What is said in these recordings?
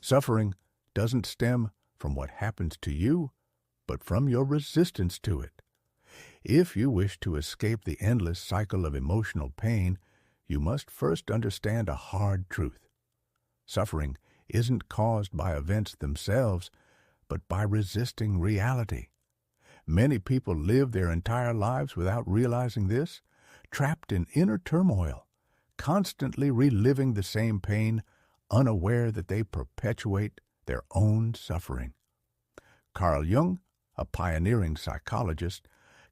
Suffering doesn't stem from what happens to you, but from your resistance to it. If you wish to escape the endless cycle of emotional pain, you must first understand a hard truth. Suffering isn't caused by events themselves, but by resisting reality. Many people live their entire lives without realizing this, trapped in inner turmoil, constantly reliving the same pain, unaware that they perpetuate their own suffering. Carl Jung, a pioneering psychologist,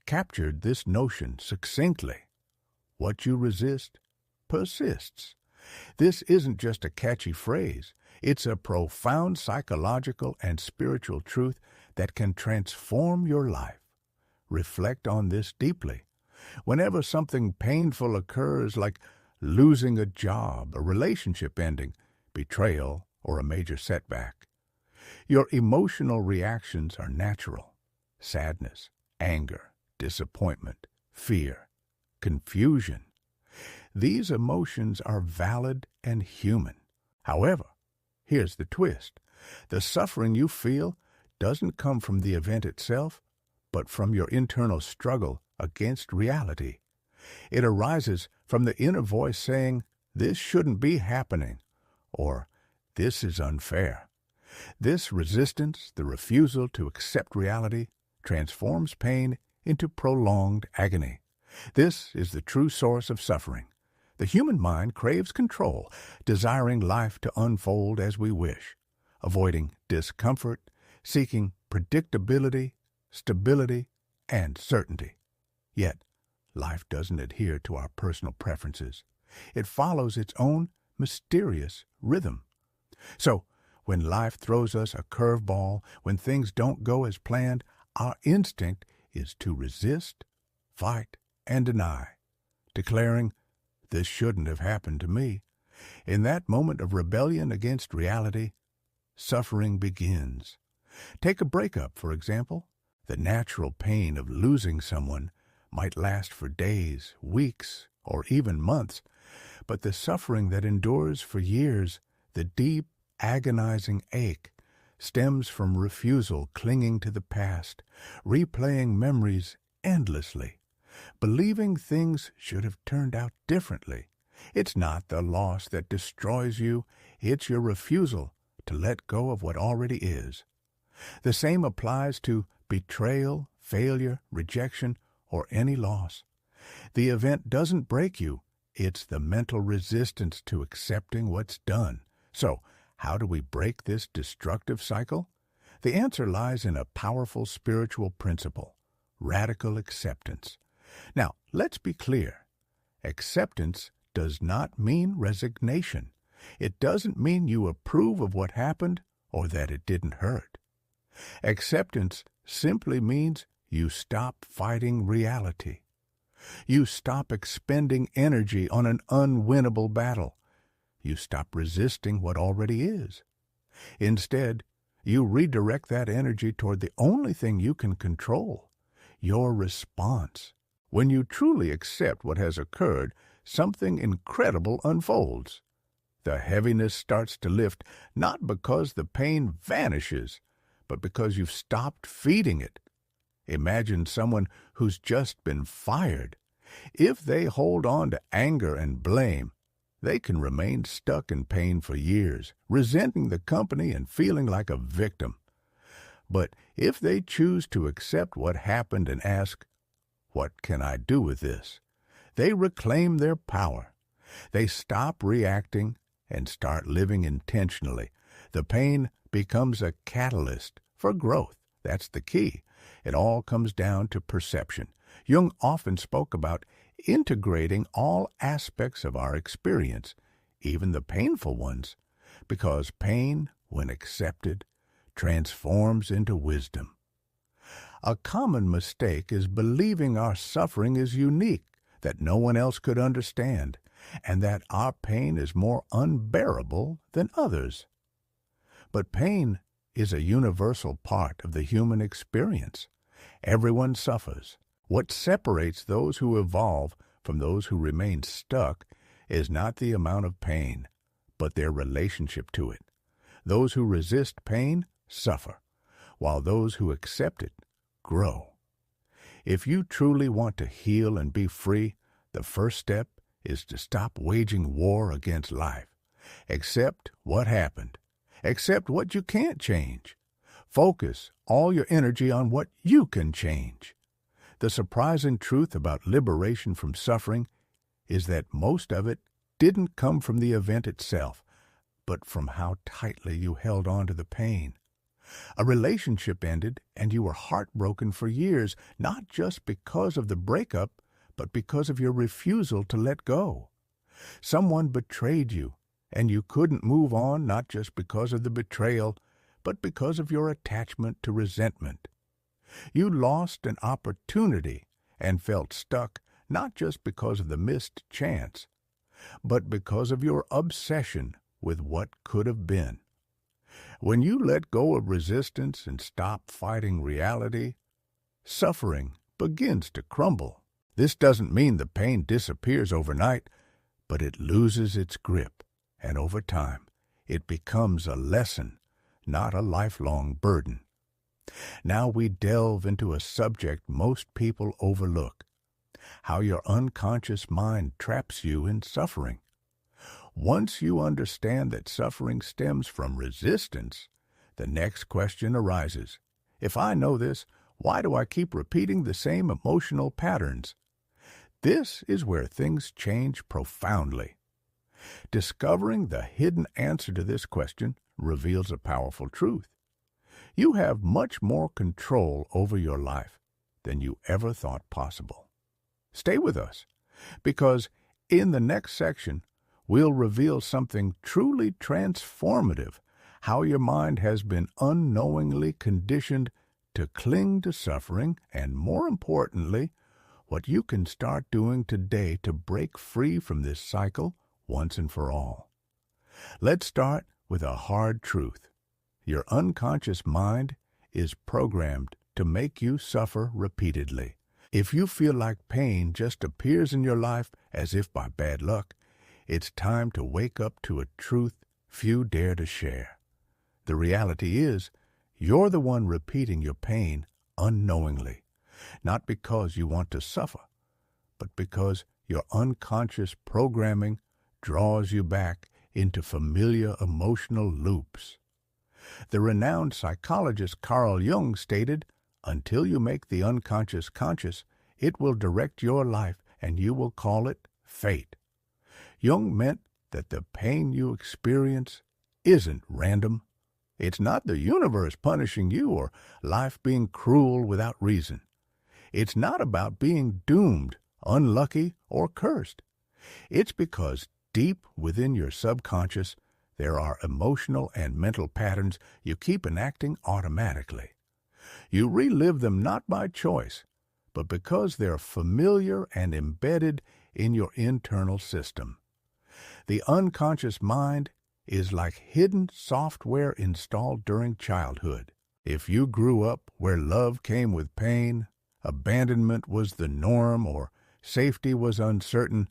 captured this notion succinctly. What you resist persists. This isn't just a catchy phrase. It's a profound psychological and spiritual truth that can transform your life. Reflect on this deeply. Whenever something painful occurs, like losing a job, a relationship ending, betrayal, or a major setback, your emotional reactions are natural. Sadness, anger, disappointment, fear, confusion. These emotions are valid and human. However, here's the twist. The suffering you feel doesn't come from the event itself, but from your internal struggle against reality. It arises from the inner voice saying, "This shouldn't be happening," or "This is unfair." This resistance, the refusal to accept reality, transforms pain into prolonged agony. This is the true source of suffering. The human mind craves control, desiring life to unfold as we wish, avoiding discomfort, seeking predictability, stability, and certainty. Yet, life doesn't adhere to our personal preferences. It follows its own mysterious rhythm. So, when life throws us a curveball, when things don't go as planned, our instinct is to resist, fight, and deny, declaring, "This shouldn't have happened to me." In that moment of rebellion against reality, suffering begins. Take a breakup, for example. The natural pain of losing someone might last for days, weeks, or even months, but the suffering that endures for years, the deep, agonizing ache, stems from refusal, clinging to the past, replaying memories endlessly, believing things should have turned out differently. It's not the loss that destroys you, it's your refusal to let go of what already is. The same applies to betrayal, failure, rejection, or any loss. The event doesn't break you, it's the mental resistance to accepting what's done. So, how do we break this destructive cycle? The answer lies in a powerful spiritual principle: radical acceptance. Now, let's be clear. Acceptance does not mean resignation. It doesn't mean you approve of what happened or that it didn't hurt. Acceptance simply means you stop fighting reality. You stop expending energy on an unwinnable battle. You stop resisting what already is. Instead, you redirect that energy toward the only thing you can control: your response. When you truly accept what has occurred, something incredible unfolds. The heaviness starts to lift, not because the pain vanishes, but because you've stopped feeding it. Imagine someone who's just been fired. If they hold on to anger and blame, they can remain stuck in pain for years, resenting the company and feeling like a victim. But if they choose to accept what happened and ask, "What can I do with this?" they reclaim their power. They stop reacting and start living intentionally. The pain becomes a catalyst for growth. That's the key. It all comes down to perception. Jung often spoke about integrating all aspects of our experience, even the painful ones, because pain, when accepted, transforms into wisdom. A common mistake is believing our suffering is unique, that no one else could understand, and that our pain is more unbearable than others. But pain is a universal part of the human experience. Everyone suffers. What separates those who evolve from those who remain stuck is not the amount of pain, but their relationship to it. Those who resist pain suffer, while those who accept it grow. If you truly want to heal and be free, the first step is to stop waging war against life. Accept what happened. Accept what you can't change. Focus all your energy on what you can change. The surprising truth about liberation from suffering is that most of it didn't come from the event itself, but from how tightly you held on to the pain. A relationship ended and you were heartbroken for years, not just because of the breakup, but because of your refusal to let go. Someone betrayed you, and you couldn't move on not just because of the betrayal, but because of your attachment to resentment. You lost an opportunity and felt stuck not just because of the missed chance, but because of your obsession with what could have been. When you let go of resistance and stop fighting reality, suffering begins to crumble. This doesn't mean the pain disappears overnight, but it loses its grip, and over time, it becomes a lesson, not a lifelong burden. Now we delve into a subject most people overlook: how your unconscious mind traps you in suffering. Once you understand that suffering stems from resistance, the next question arises: if I know this, why do I keep repeating the same emotional patterns? This is where things change profoundly. Discovering the hidden answer to this question reveals a powerful truth. You have much more control over your life than you ever thought possible. Stay with us, because in the next section, we'll reveal something truly transformative: how your mind has been unknowingly conditioned to cling to suffering, and more importantly, what you can start doing today to break free from this cycle once and for all. Let's start with a hard truth. Your unconscious mind is programmed to make you suffer repeatedly. If you feel like pain just appears in your life as if by bad luck, it's time to wake up to a truth few dare to share. The reality is, you're the one repeating your pain unknowingly, not because you want to suffer, but because your unconscious programming draws you back into familiar emotional loops. The renowned psychologist Carl Jung stated, "Until you make the unconscious conscious, it will direct your life and you will call it fate." Jung meant that the pain you experience isn't random. It's not the universe punishing you or life being cruel without reason. It's not about being doomed, unlucky, or cursed. It's because deep within your subconscious, there are emotional and mental patterns you keep enacting automatically. You relive them not by choice, but because they're familiar and embedded in your internal system. The unconscious mind is like hidden software installed during childhood. If you grew up where love came with pain, abandonment was the norm, or safety was uncertain,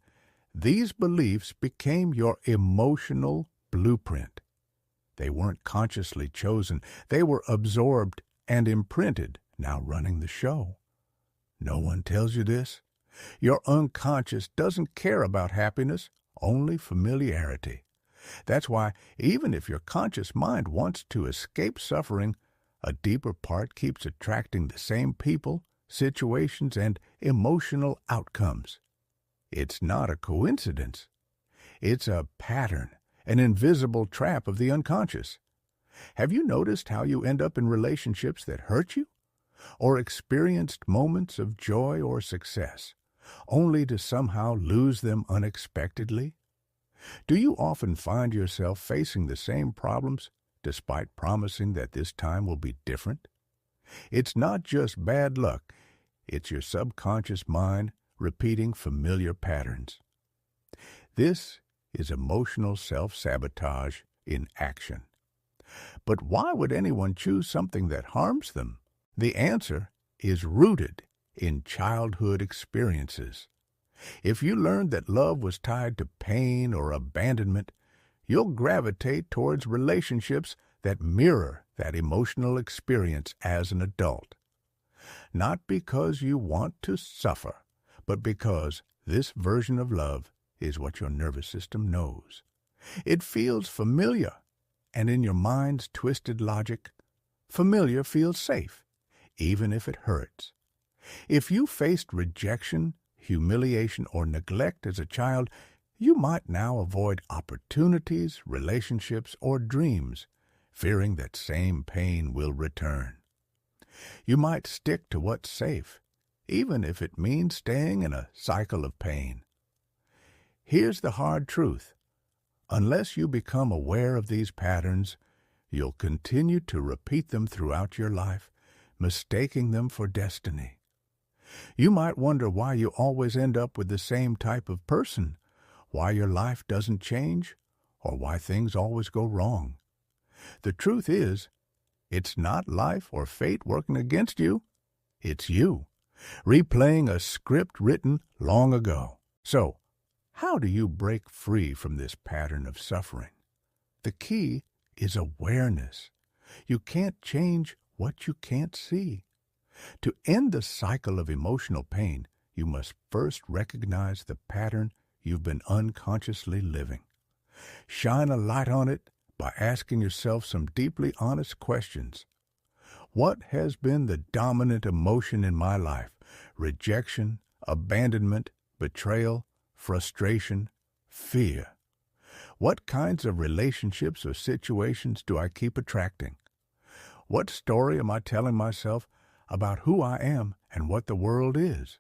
these beliefs became your emotional blueprint. They weren't consciously chosen. They were absorbed and imprinted, now running the show. No one tells you this. Your unconscious doesn't care about happiness, only familiarity. That's why, even if your conscious mind wants to escape suffering, a deeper part keeps attracting the same people, situations, and emotional outcomes. It's not a coincidence. It's a pattern, an invisible trap of the unconscious. Have you noticed how you end up in relationships that hurt you? Or experienced moments of joy or success, only to somehow lose them unexpectedly? Do you often find yourself facing the same problems, despite promising that this time will be different? It's not just bad luck. It's your subconscious mind repeating familiar patterns. This is emotional self-sabotage in action. But why would anyone choose something that harms them? The answer is rooted in childhood experiences. If you learned that love was tied to pain or abandonment, you'll gravitate towards relationships that mirror that emotional experience as an adult. Not because you want to suffer, but because this version of love is what your nervous system knows. It feels familiar, and in your mind's twisted logic, familiar feels safe, even if it hurts. If you faced rejection, humiliation, or neglect as a child, you might now avoid opportunities, relationships, or dreams, fearing that same pain will return. You might stick to what's safe, even if it means staying in a cycle of pain. Here's the hard truth. Unless you become aware of these patterns, you'll continue to repeat them throughout your life, mistaking them for destiny. You might wonder why you always end up with the same type of person, why your life doesn't change, or why things always go wrong. The truth is, it's not life or fate working against you. It's you, replaying a script written long ago. So, how do you break free from this pattern of suffering? The key is awareness. You can't change what you can't see. To end the cycle of emotional pain, you must first recognize the pattern you've been unconsciously living. Shine a light on it by asking yourself some deeply honest questions. What has been the dominant emotion in my life? Rejection, abandonment, betrayal, frustration, fear. What kinds of relationships or situations do I keep attracting? What story am I telling myself about who I am and what the world is?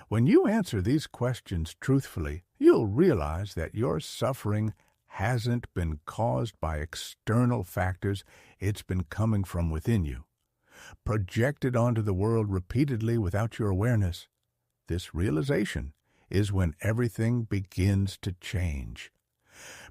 When you answer these questions truthfully, you'll realize that your suffering hasn't been caused by external factors. It's been coming from within you, projected onto the world repeatedly without your awareness. This realization is when everything begins to change.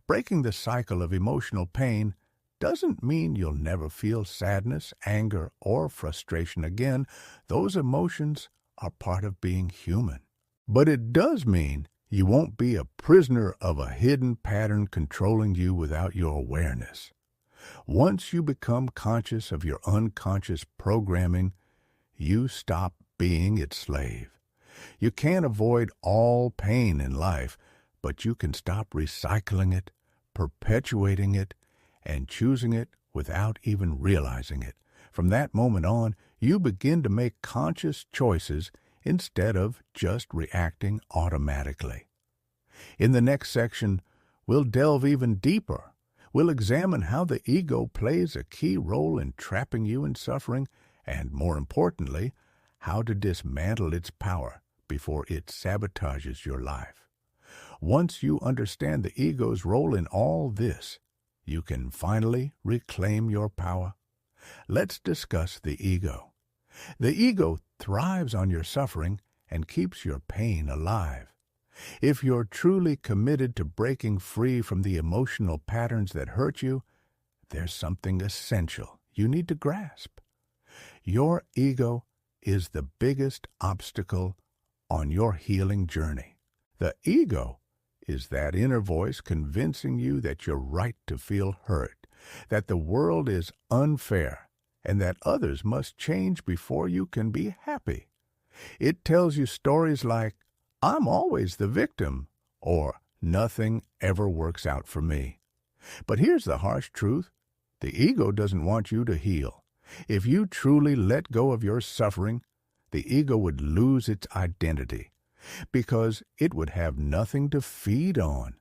Breaking the cycle of emotional pain doesn't mean you'll never feel sadness, anger, or frustration again. Those emotions are part of being human. But it does mean you won't be a prisoner of a hidden pattern controlling you without your awareness. Once you become conscious of your unconscious programming, you stop being its slave. You can't avoid all pain in life, but you can stop recycling it, perpetuating it, and choosing it without even realizing it. From that moment on, you begin to make conscious choices instead of just reacting automatically. In the next section, we'll delve even deeper. We'll examine how the ego plays a key role in trapping you in suffering, and more importantly, how to dismantle its power before it sabotages your life. Once you understand the ego's role in all this, you can finally reclaim your power. Let's discuss the ego. The ego thrives on your suffering and keeps your pain alive. If you're truly committed to breaking free from the emotional patterns that hurt you, there's something essential you need to grasp. Your ego is the biggest obstacle on your healing journey. The ego is that inner voice convincing you that you're right to feel hurt, that the world is unfair, and that others must change before you can be happy. It tells you stories like, "I'm always the victim," or "Nothing ever works out for me." But here's the harsh truth. The ego doesn't want you to heal. If you truly let go of your suffering, the ego would lose its identity, because it would have nothing to feed on.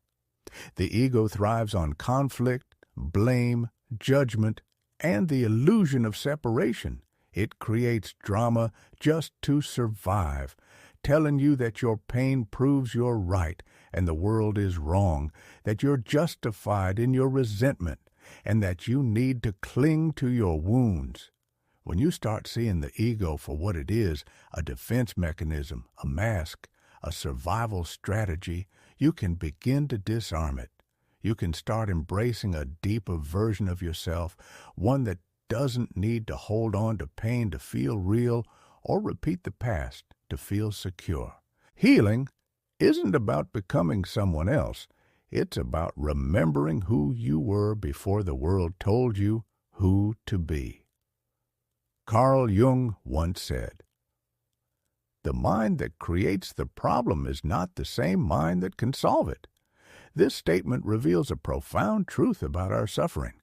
The ego thrives on conflict, blame, judgment, and the illusion of separation. It creates drama just to survive, telling you that your pain proves you're right and the world is wrong, that you're justified in your resentment, and that you need to cling to your wounds. When you start seeing the ego for what it is, a defense mechanism, a mask, a survival strategy, you can begin to disarm it. You can start embracing a deeper version of yourself, one that doesn't need to hold on to pain to feel real or repeat the past to feel secure. Healing isn't about becoming someone else. It's about remembering who you were before the world told you who to be. Carl Jung once said, "The mind that creates the problem is not the same mind that can solve it." This statement reveals a profound truth about our suffering.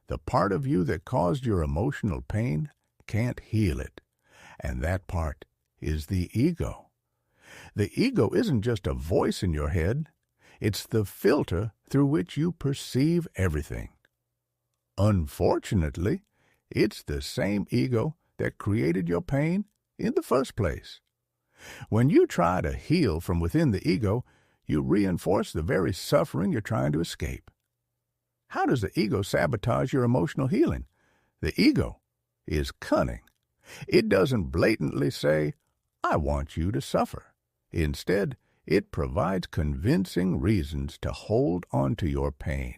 The part of you that caused your emotional pain can't heal it, and that part is the ego. The ego isn't just a voice in your head, it's the filter through which you perceive everything. Unfortunately, it's the same ego that created your pain in the first place. When you try to heal from within the ego, you reinforce the very suffering you're trying to escape. How does the ego sabotage your emotional healing? The ego is cunning. It doesn't blatantly say, "I want you to suffer." Instead, it provides convincing reasons to hold on to your pain.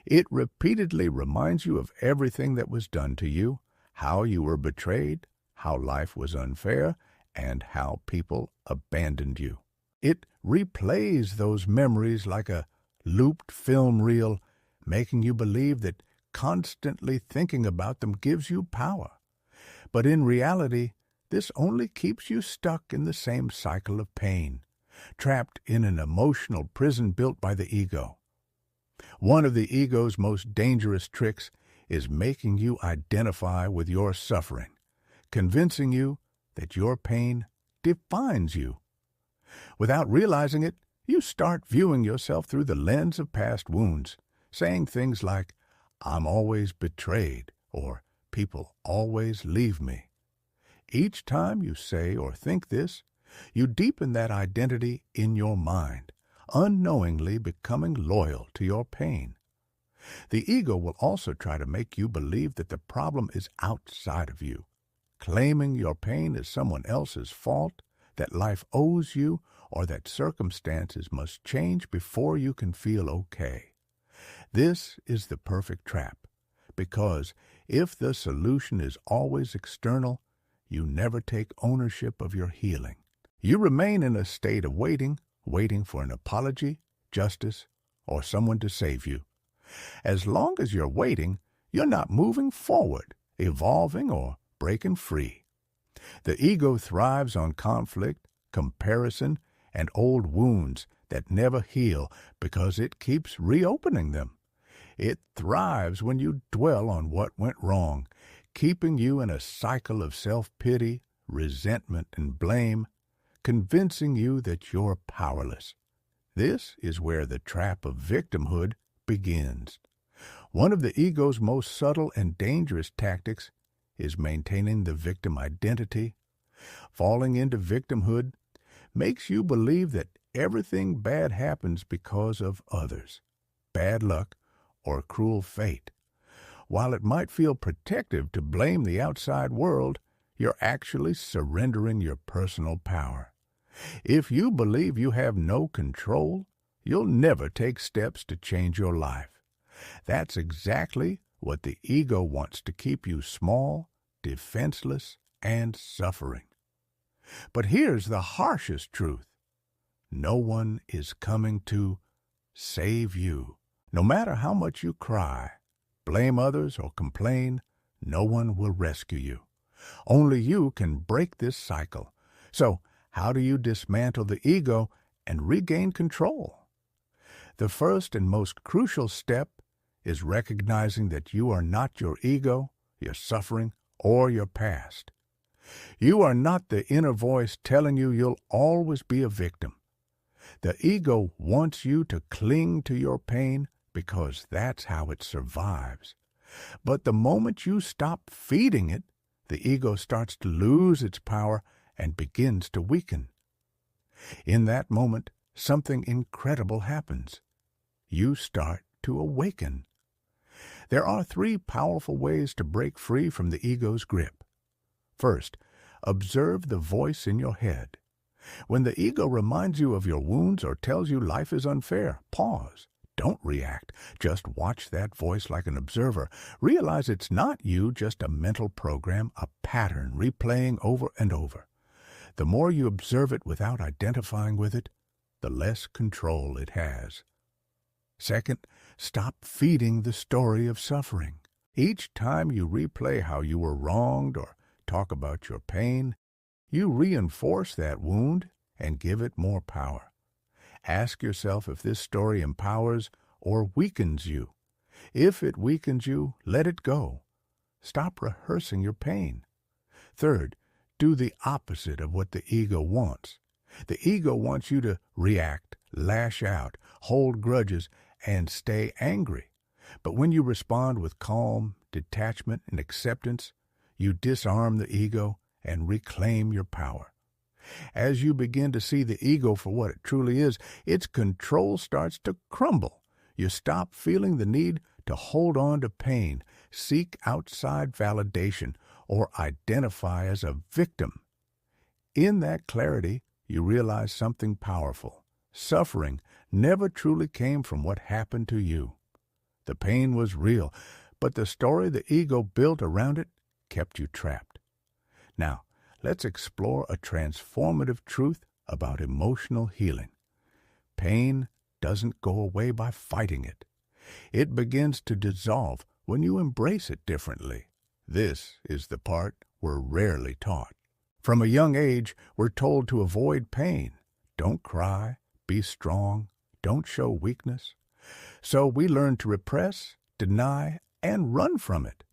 It repeatedly reminds you of everything that was done to you, how you were betrayed, how life was unfair, and how people abandoned you. It replays those memories like a looped film reel, making you believe that constantly thinking about them gives you power. But in reality, this only keeps you stuck in the same cycle of pain, trapped in an emotional prison built by the ego. One of the ego's most dangerous tricks is making you identify with your suffering, convincing you that your pain defines you. Without realizing it, you start viewing yourself through the lens of past wounds, saying things like, "I'm always betrayed," or "people always leave me." Each time you say or think this, you deepen that identity in your mind, unknowingly becoming loyal to your pain. The ego will also try to make you believe that the problem is outside of you, claiming your pain is someone else's fault, that life owes you, or that circumstances must change before you can feel okay. This is the perfect trap, because if the solution is always external, you never take ownership of your healing. You remain in a state of waiting for an apology, justice, or someone to save you. As long as you're waiting, you're not moving forward, evolving, or breaking free. The ego thrives on conflict, comparison, and old wounds that never heal because it keeps reopening them. It thrives when you dwell on what went wrong, keeping you in a cycle of self-pity, resentment, and blame, convincing you that you're powerless. This is where the trap of victimhood begins. One of the ego's most subtle and dangerous tactics is maintaining the victim identity. Falling into victimhood makes you believe that everything bad happens because of others, bad luck, or cruel fate. While it might feel protective to blame the outside world, you're actually surrendering your personal power. If you believe you have no control, you'll never take steps to change your life. That's exactly what the ego wants to keep you small, defenseless, and suffering. But here's the harshest truth. No one is coming to save you. No matter how much you cry, blame others, or complain, no one will rescue you. Only you can break this cycle. So, how do you dismantle the ego and regain control? The first and most crucial step is recognizing that you are not your ego, your suffering, or your past. You are not the inner voice telling you you'll always be a victim. The ego wants you to cling to your pain because that's how it survives. But the moment you stop feeding it, the ego starts to lose its power and begins to weaken. In that moment, something incredible happens. You start to awaken. There are 3 powerful ways to break free from the ego's grip. First, observe the voice in your head. When the ego reminds you of your wounds or tells you life is unfair, pause. Don't react. Just watch that voice like an observer. Realize it's not you, just a mental program, a pattern replaying over and over. The more you observe it without identifying with it, the less control it has. Second, stop feeding the story of suffering. Each time you replay how you were wronged or talk about your pain, you reinforce that wound and give it more power. Ask yourself if this story empowers or weakens you. If it weakens you, let it go. Stop rehearsing your pain. Third, do the opposite of what the ego wants. The ego wants you to react, lash out, hold grudges, and stay angry. But when you respond with calm, detachment, and acceptance, you disarm the ego and reclaim your power. As you begin to see the ego for what it truly is, its control starts to crumble. You stop feeling the need to hold on to pain, seek outside validation, or identify as a victim. In that clarity, you realize something powerful. Suffering never truly came from what happened to you. The pain was real, but the story the ego built around it kept you trapped. Now, let's explore a transformative truth about emotional healing. Pain doesn't go away by fighting it. It begins to dissolve when you embrace it differently. This is the part we're rarely taught. From a young age, we're told to avoid pain. Don't cry, be strong, don't show weakness. So we learn to repress, deny, and run from it.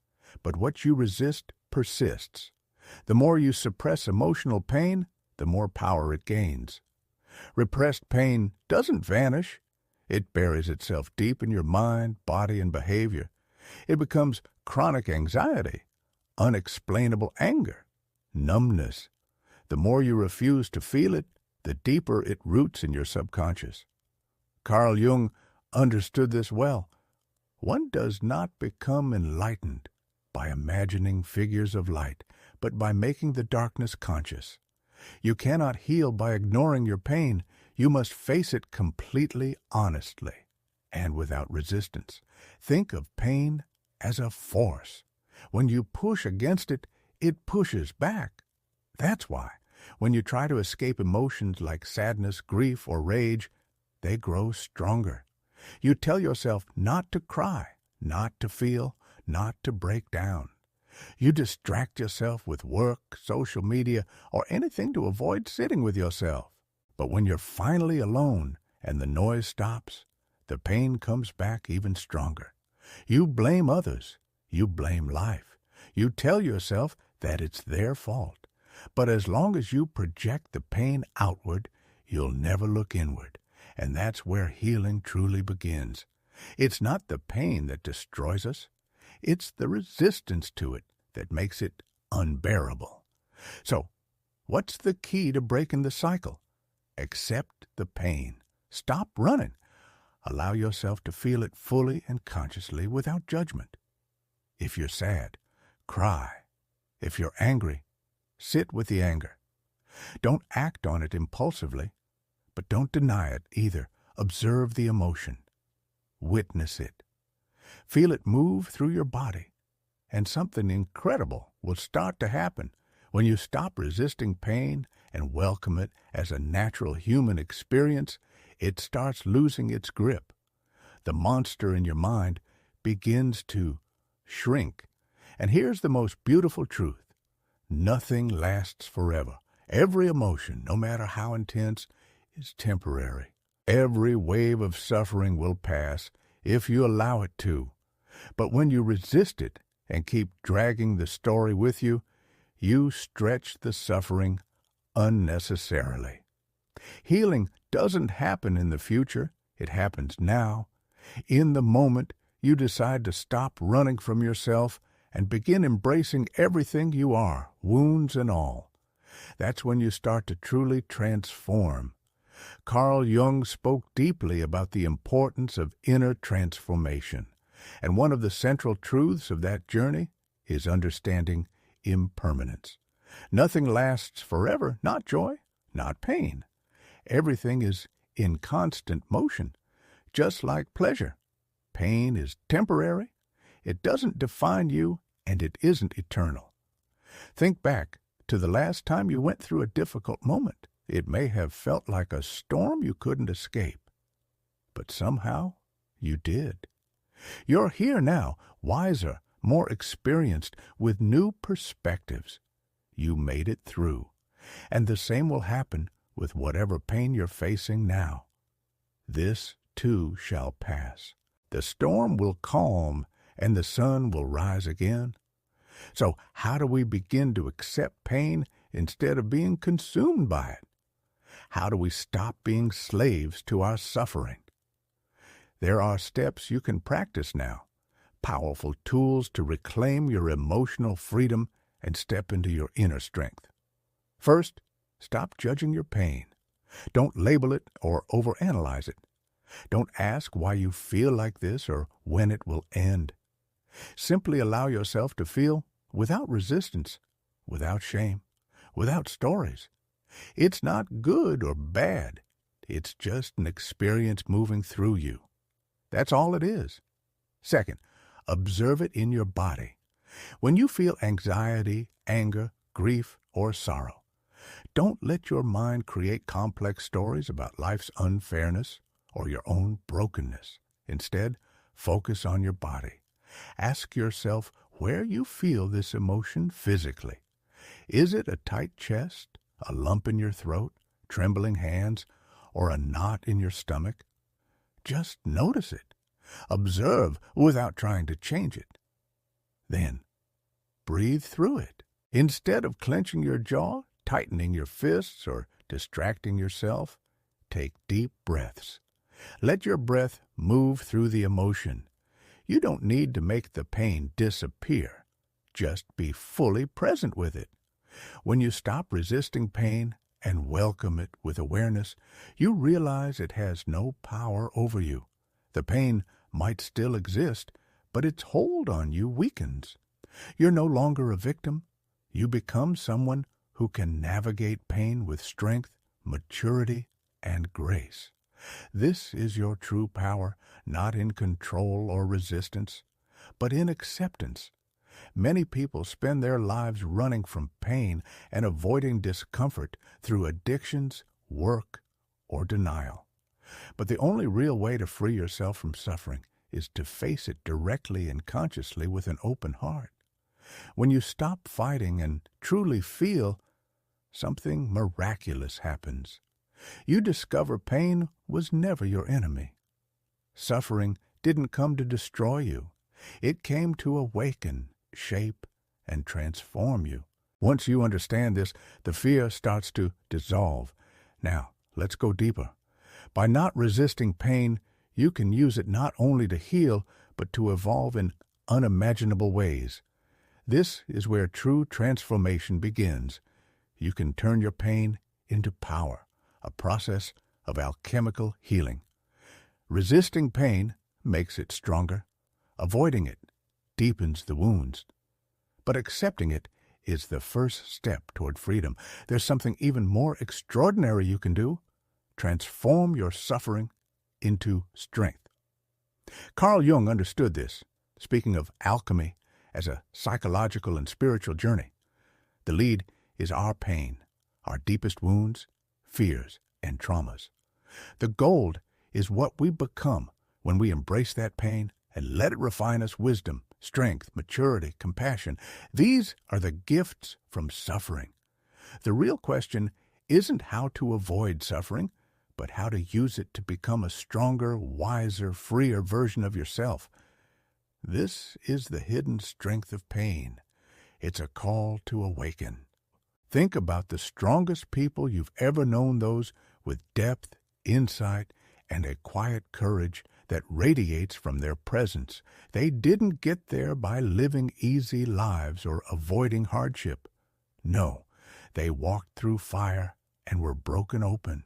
But what you resist persists. The more you suppress emotional pain, the more power it gains. Repressed pain doesn't vanish. It buries itself deep in your mind, body, and behavior. It becomes chronic anxiety, unexplainable anger, numbness. The more you refuse to feel it, the deeper it roots in your subconscious. Carl Jung understood this well. One does not become enlightened by imagining figures of light, but by making the darkness conscious. You cannot heal by ignoring your pain. You must face it completely honestly and without resistance. Think of pain as a force. When you push against it, it pushes back. That's why, when you try to escape emotions like sadness, grief, or rage, they grow stronger. You tell yourself not to cry, not to feel, not to break down. You distract yourself with work, social media, or anything to avoid sitting with yourself. But when you're finally alone and the noise stops, the pain comes back even stronger. You blame others. You blame life. You tell yourself that it's their fault. But as long as you project the pain outward, you'll never look inward. And that's where healing truly begins. It's not the pain that destroys us. It's the resistance to it that makes it unbearable. So, what's the key to breaking the cycle? Accept the pain. Stop running. Allow yourself to feel it fully and consciously without judgment. If you're sad, cry. If you're angry, sit with the anger. Don't act on it impulsively, but don't deny it either. Observe the emotion. Witness it. Feel it move through your body. And something incredible will start to happen when you stop resisting pain and welcome it as a natural human experience. It starts losing its grip. The monster in your mind begins to shrink. And here's the most beautiful truth. Nothing lasts forever. Every emotion, no matter how intense, is temporary. Every wave of suffering will pass if you allow it to. But when you resist it and keep dragging the story with you, you stretch the suffering unnecessarily. Healing doesn't happen in the future. It happens now. In the moment, you decide to stop running from yourself and begin embracing everything you are, wounds and all. That's when you start to truly transform. Carl Jung spoke deeply about the importance of inner transformation, and one of the central truths of that journey is understanding impermanence. Nothing lasts forever, not joy, not pain. Everything is in constant motion, just like pleasure. Pain is temporary. It doesn't define you, and it isn't eternal. Think back to the last time you went through a difficult moment. It may have felt like a storm you couldn't escape, but somehow you did. You're here now, wiser, more experienced, with new perspectives. You made it through, and the same will happen with whatever pain you're facing now. This, too, shall pass. The storm will calm, and the sun will rise again. So how do we begin to accept pain instead of being consumed by it? How do we stop being slaves to our suffering? There are steps you can practice now, powerful tools to reclaim your emotional freedom and step into your inner strength. First, stop judging your pain. Don't label it or overanalyze it. Don't ask why you feel like this or when it will end. Simply allow yourself to feel without resistance, without shame, without stories. It's not good or bad. It's just an experience moving through you. That's all it is. Second, observe it in your body. When you feel anxiety, anger, grief, or sorrow, don't let your mind create complex stories about life's unfairness or your own brokenness. Instead, focus on your body. Ask yourself where you feel this emotion physically. Is it a tight chest, a lump in your throat, trembling hands, or a knot in your stomach? Just notice it. Observe without trying to change it. Then, breathe through it. Instead of clenching your jaw, tightening your fists, or distracting yourself, take deep breaths. Let your breath move through the emotion. You don't need to make the pain disappear. Just be fully present with it. When you stop resisting pain and welcome it with awareness, you realize it has no power over you. The pain might still exist, but its hold on you weakens. You're no longer a victim. You become someone who can navigate pain with strength, maturity, and grace. This is your true power, not in control or resistance, but in acceptance. Many people spend their lives running from pain and avoiding discomfort through addictions, work, or denial. But the only real way to free yourself from suffering is to face it directly and consciously with an open heart. When you stop fighting and truly feel, something miraculous happens. You discover pain was never your enemy. Suffering didn't come to destroy you. It came to awaken, shape, and transform you. Once you understand this, the fear starts to dissolve. Now, let's go deeper. By not resisting pain, you can use it not only to heal, but to evolve in unimaginable ways. This is where true transformation begins. You can turn your pain into power, a process of alchemical healing. Resisting pain makes it stronger. Avoiding it deepens the wounds. But accepting it is the first step toward freedom. There's something even more extraordinary you can do. Transform your suffering into strength. Carl Jung understood this, speaking of alchemy as a psychological and spiritual journey. The lead is our pain, our deepest wounds, fears, and traumas. The gold is what we become when we embrace that pain and let it refine us wisdom, strength, maturity, compassion. These are the gifts from suffering. The real question isn't how to avoid suffering, but how to use it to become a stronger, wiser, freer version of yourself. This is the hidden strength of pain. It's a call to awaken. Think about the strongest people you've ever known, those with depth, insight, and a quiet courage that radiates from their presence. They didn't get there by living easy lives or avoiding hardship. No, they walked through fire and were broken open.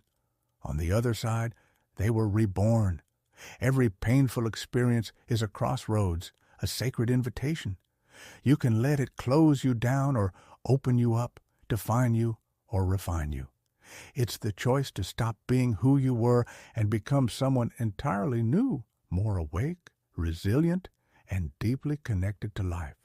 On the other side, they were reborn. Every painful experience is a crossroads, a sacred invitation. You can let it close you down or open you up, define you or refine you. It's the choice to stop being who you were and become someone entirely new, more awake, resilient, and deeply connected to life.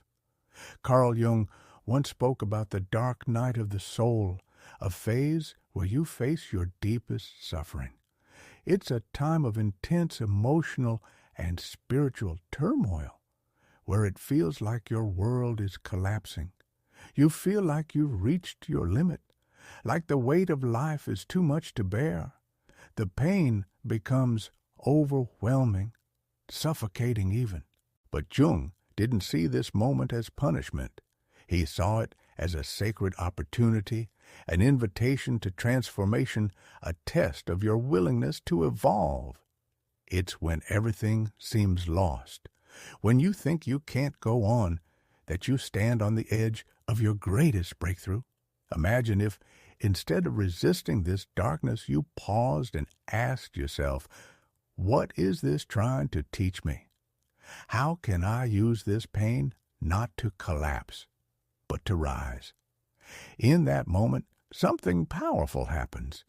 Carl Jung once spoke about the dark night of the soul, a phase where you face your deepest suffering. It's a time of intense emotional and spiritual turmoil, where it feels like your world is collapsing. You feel like you've reached your limit, like the weight of life is too much to bear. The pain becomes overwhelming, suffocating even. But Jung didn't see this moment as punishment. He saw it as a sacred opportunity, an invitation to transformation, a test of your willingness to evolve. It's when everything seems lost, when you think you can't go on, that you stand on the edge of your greatest breakthrough. Imagine if, instead of resisting this darkness, you paused and asked yourself, what is this trying to teach me? How can I use this pain not to collapse, but to rise? In that moment, something powerful happens.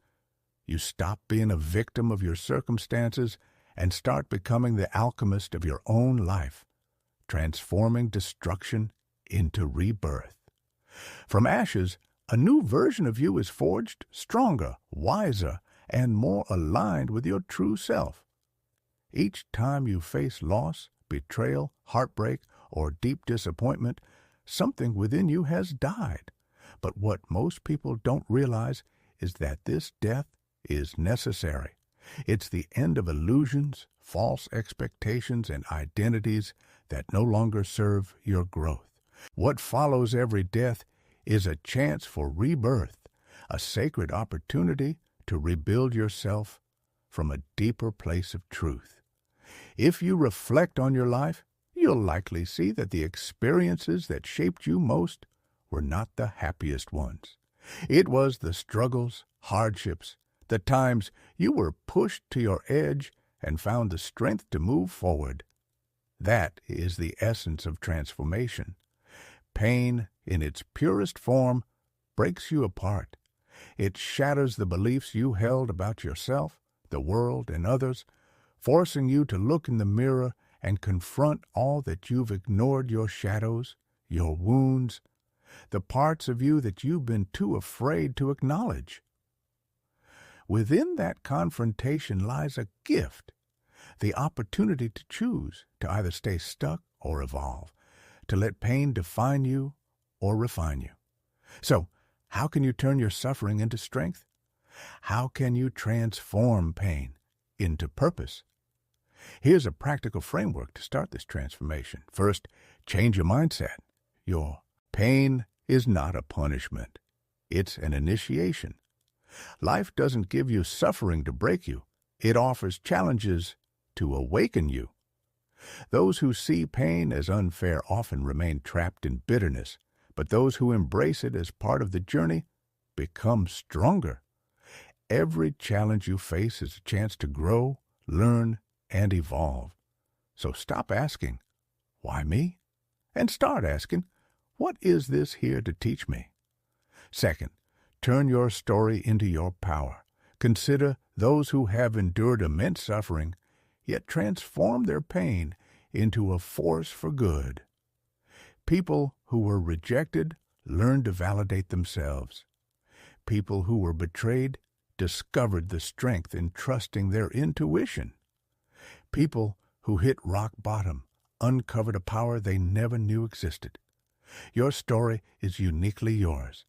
You stop being a victim of your circumstances and start becoming the alchemist of your own life, transforming destruction into rebirth. From ashes, a new version of you is forged, stronger, wiser, and more aligned with your true self. Each time you face loss, betrayal, heartbreak, or deep disappointment, something within you has died. But what most people don't realize is that this death is necessary. It's the end of illusions, false expectations, and identities that no longer serve your growth. What follows every death is a chance for rebirth, a sacred opportunity to rebuild yourself from a deeper place of truth. If you reflect on your life, you'll likely see that the experiences that shaped you most were not the happiest ones. It was the struggles, hardships, the times you were pushed to your edge and found the strength to move forward. That is the essence of transformation. Pain, in its purest form, breaks you apart. It shatters the beliefs you held about yourself, the world, and others, forcing you to look in the mirror and confront all that you've ignored, your shadows, your wounds, the parts of you that you've been too afraid to acknowledge. Within that confrontation lies a gift, the opportunity to choose, to either stay stuck or evolve, to let pain define you or refine you. So, how can you turn your suffering into strength? How can you transform pain into purpose? Here's a practical framework to start this transformation. First, change your mindset. Your pain is not a punishment. It's an initiation. Life doesn't give you suffering to break you. It offers challenges to awaken you. Those who see pain as unfair often remain trapped in bitterness, but those who embrace it as part of the journey become stronger. Every challenge you face is a chance to grow, learn, and evolve. So stop asking, why me? And start asking, what is this here to teach me? Second, turn your story into your power. Consider those who have endured immense suffering, yet transformed their pain into a force for good. People who were rejected learned to validate themselves. People who were betrayed discovered the strength in trusting their intuition. People who hit rock bottom uncovered a power they never knew existed. Your story is uniquely yours,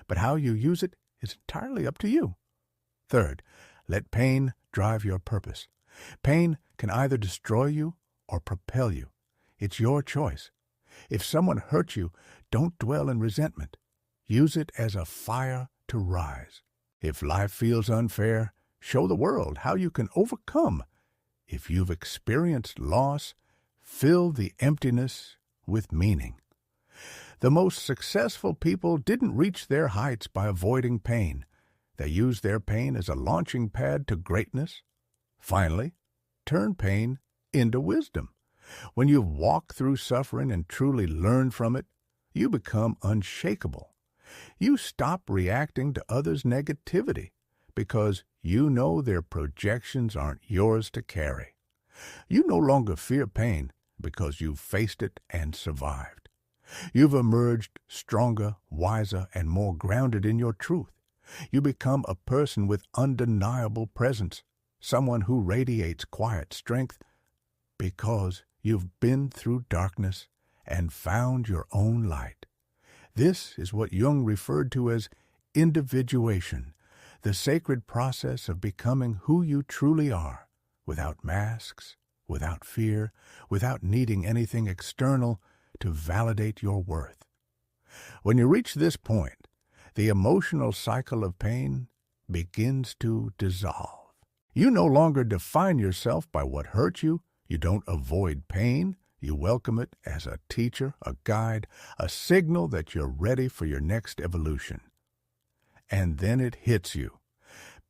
but how you use it is entirely up to you. Third, let pain drive your purpose. Pain can either destroy you or propel you. It's your choice. If someone hurt you, don't dwell in resentment. Use it as a fire to rise. If life feels unfair, show the world how you can overcome. If you've experienced loss, fill the emptiness with meaning. The most successful people didn't reach their heights by avoiding pain. They used their pain as a launching pad to greatness. Finally, turn pain into wisdom. When you've walked through suffering and truly learned from it, you become unshakable. You stop reacting to others' negativity because you know their projections aren't yours to carry. You no longer fear pain because you've faced it and survived. You've emerged stronger, wiser, and more grounded in your truth. You become a person with undeniable presence, someone who radiates quiet strength because you've been through darkness and found your own light. This is what Jung referred to as individuation, the sacred process of becoming who you truly are, without masks, without fear, without needing anything external to validate your worth. When you reach this point, the emotional cycle of pain begins to dissolve. You no longer define yourself by what hurt you. You don't avoid pain. You welcome it as a teacher, a guide, a signal that you're ready for your next evolution. And then it hits you.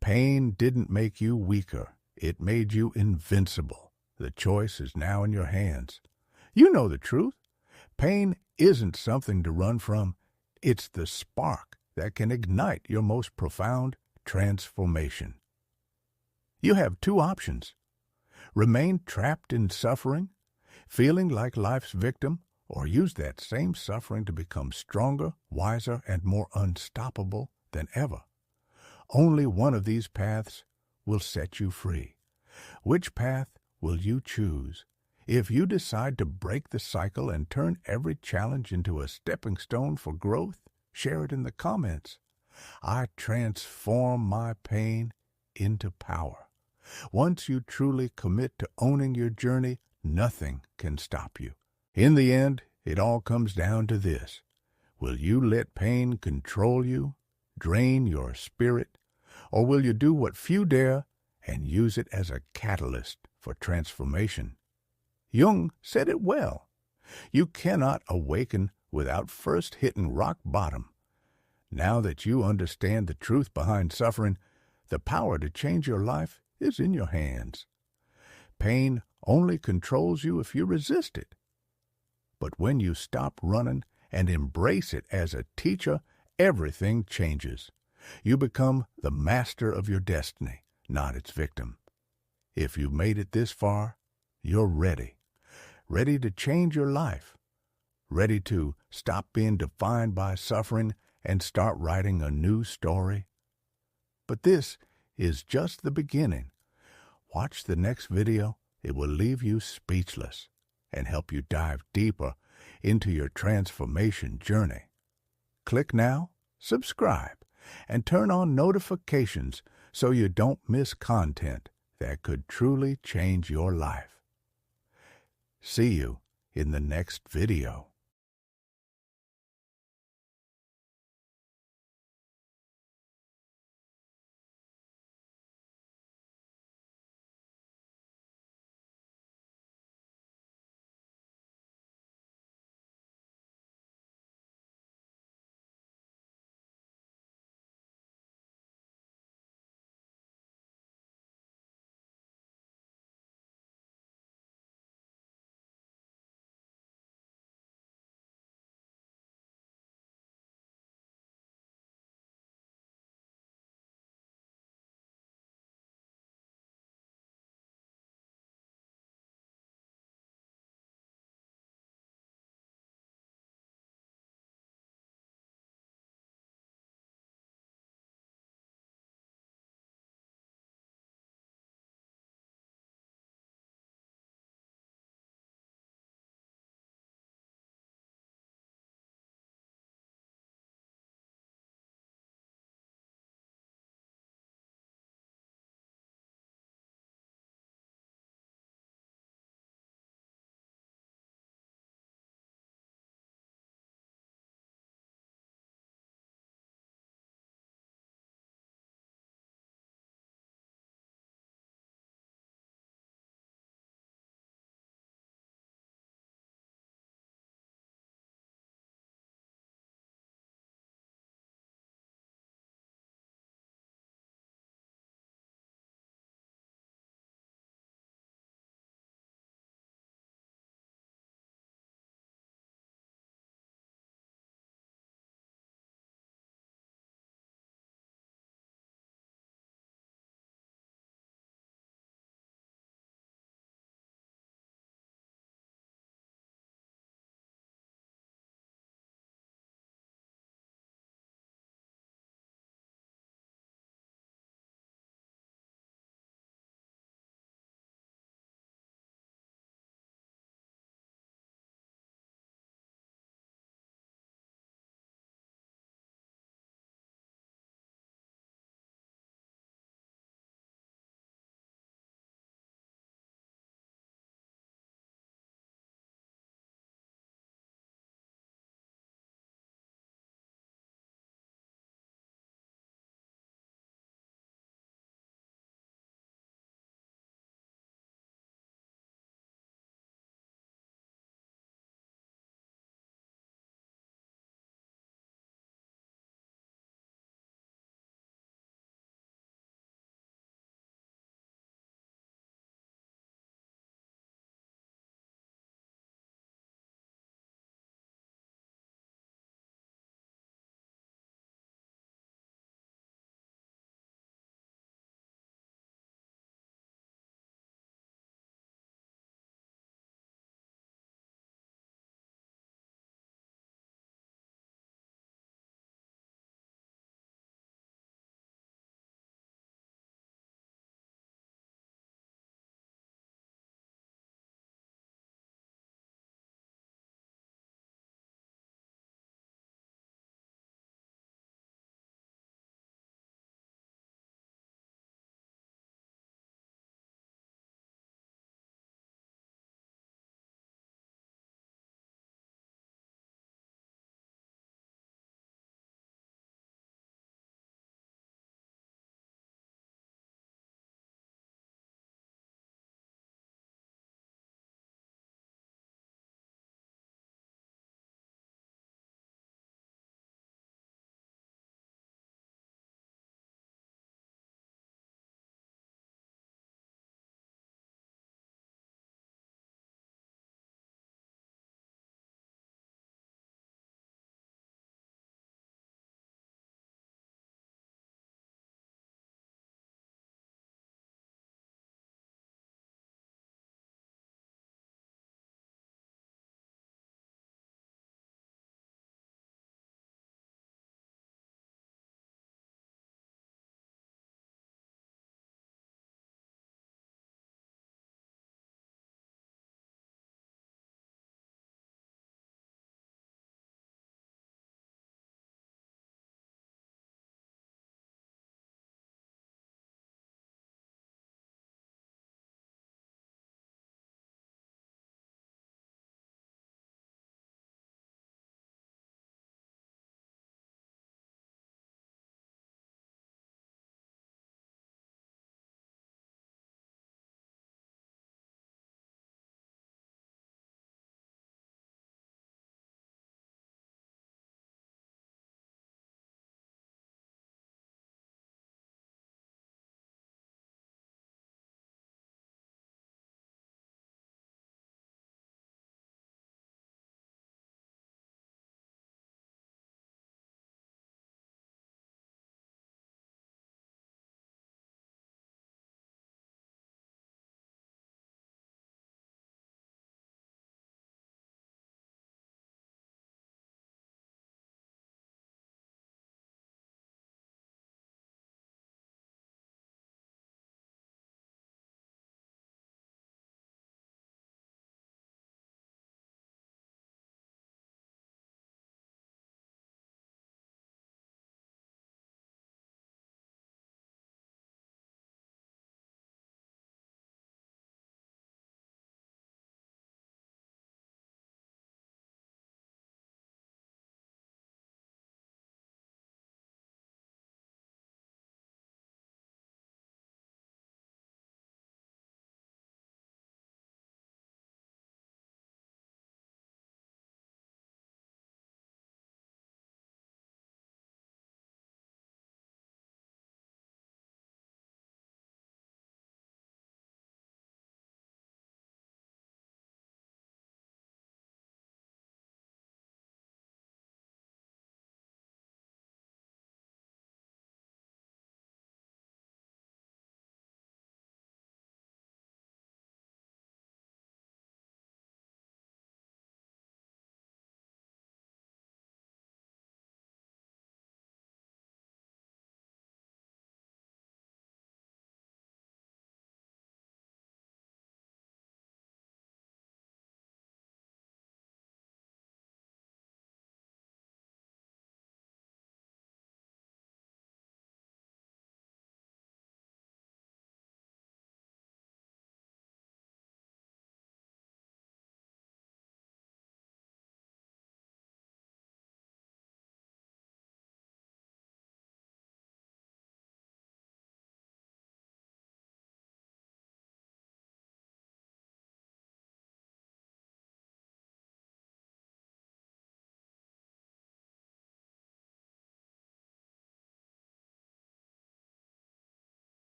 Pain didn't make you weaker. It made you invincible. The choice is now in your hands. You know the truth. Pain isn't something to run from. It's the spark that can ignite your most profound transformation. You have two options. Remain trapped in suffering, feeling like life's victim, or use that same suffering to become stronger, wiser, and more unstoppable than ever. Only one of these paths will set you free. Which path will you choose? If you decide to break the cycle and turn every challenge into a stepping stone for growth, share it in the comments. I transform my pain into power. Once you truly commit to owning your journey, nothing can stop you. In the end, it all comes down to this. Will you let pain control you, drain your spirit, or will you do what few dare and use it as a catalyst for transformation? Jung said it well. You cannot awaken without first hitting rock bottom. Now that you understand the truth behind suffering, the power to change your life is in your hands. Pain only controls you if you resist it. But when you stop running and embrace it as a teacher, everything changes. You become the master of your destiny, not its victim. If you made it this far, you're ready. Ready to change your life. Ready to stop being defined by suffering and start writing a new story. But this is just the beginning. Watch the next video. It will leave you speechless and help you dive deeper into your transformation journey. Click now, subscribe, and turn on notifications so you don't miss content that could truly change your life. See you in the next video.